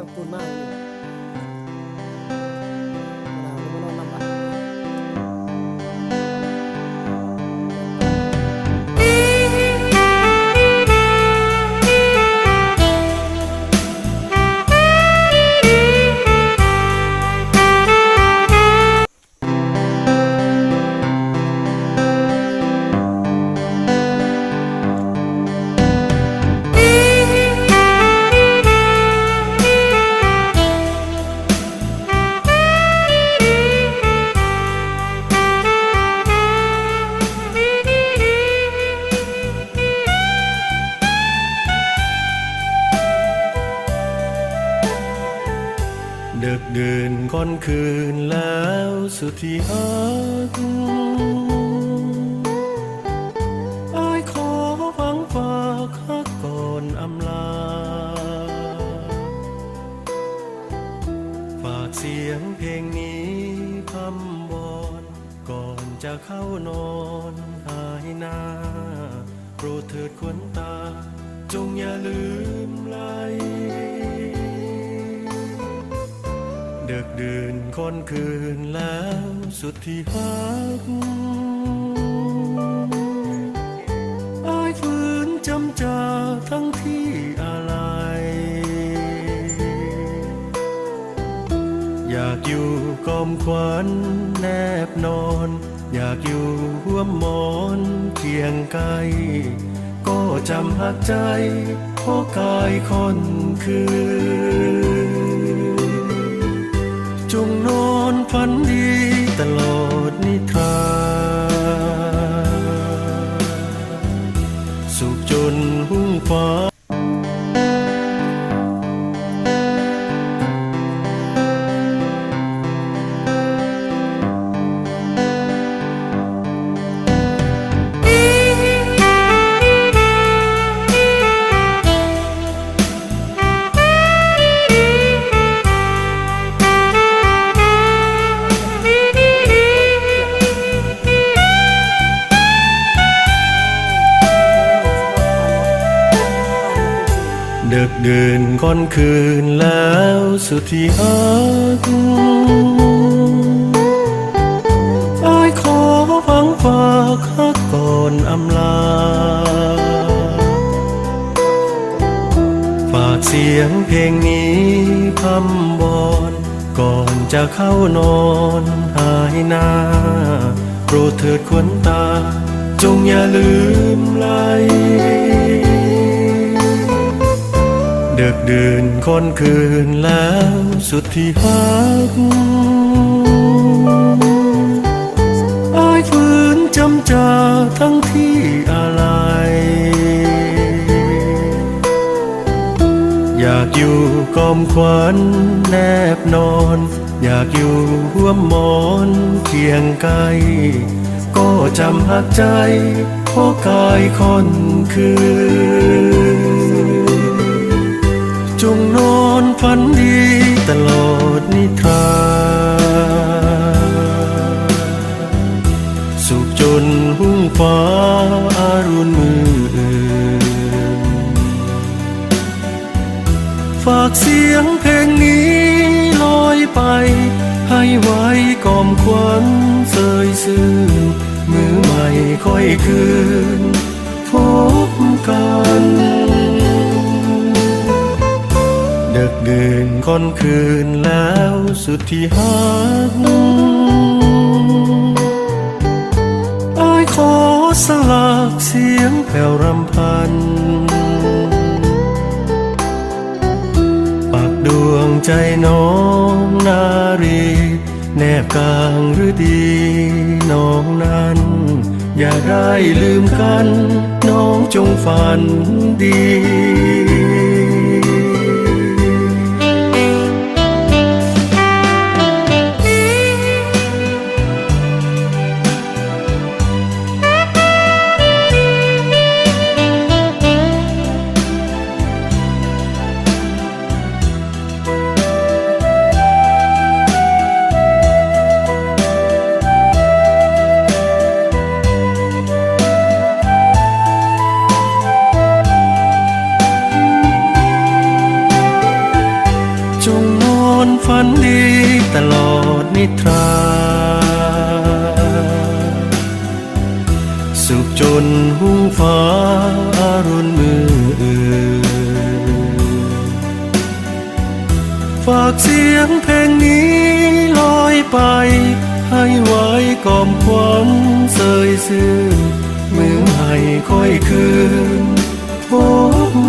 ลังปูนมากเลยมะนาวมะนาวน้ำปลาดึกดื่นค่อนคืนแล้วสุดที่ฮักอ้ายขอฟังฝากฮักก่อนอำลาฝากเสียงเพลงนี้พำวอนก่อนจะเข้านอนหายหน้าโปรดเถิดขวัญตาจงอย่าลืมไหลดึกดื่นค่อนคืนแล้วสุดที่ฮักอ้ายฝืนจำจาทั้งที่อะไรอยากอยู่กอมขวัญแนบนอนอยากอยู่ร่วมหมอนเคียงไกลก็จำหักใจเพราะกายค่อนคืนจงนอนฝันดีตลอดนิทราสุขจนหุ้งฟ้าดึกดื่นค่อนคืนแล้วสุดที่ฮักอ้ายขอฟังฝากฮักก่อนอำลาฝากเสียงเพลงนี้พำวอนก่อนจะเข้านอนหายหน้าโปรดเถิดขวัญตาจงอย่าลืมไหลดึกดื่นค่อนคืนแล้วสุดที่ฮักอ้ายฝืนจำจาทั้งที่อะไรอยากอยู่กอมขวัญแนบนอนอยากอยู่ร่วมหมอนเคียงไกลก็จำหักใจเพราะกายค่อนคืนจงนอนฝันดีตลอดนิทราสุขจนหุ้งฟ้าอารุณมืดฝากเสียงเพลงนี้ลอยไปให้ไว้กอมขวัญเสยซื่อมือใหม่ค่อยคืนพบกันดึกดื่นค่อนคืนแล้วสุดที่ฮักอ้ายขอสลักเสียงแผ่วรำพันปักดวงใจน้องนารีแนบกลางฤดีน้องนั้นอย่าได้ลืมกันน้องจงฝันดี ตลอดนิทราสุขจนหุ้งฟ้าอารุณมืออื่นฝากเสียงเพลงนี้ลอยไปให้ไว้กล่อมควันเสยซื่อมือให้ค่อยคืนพบ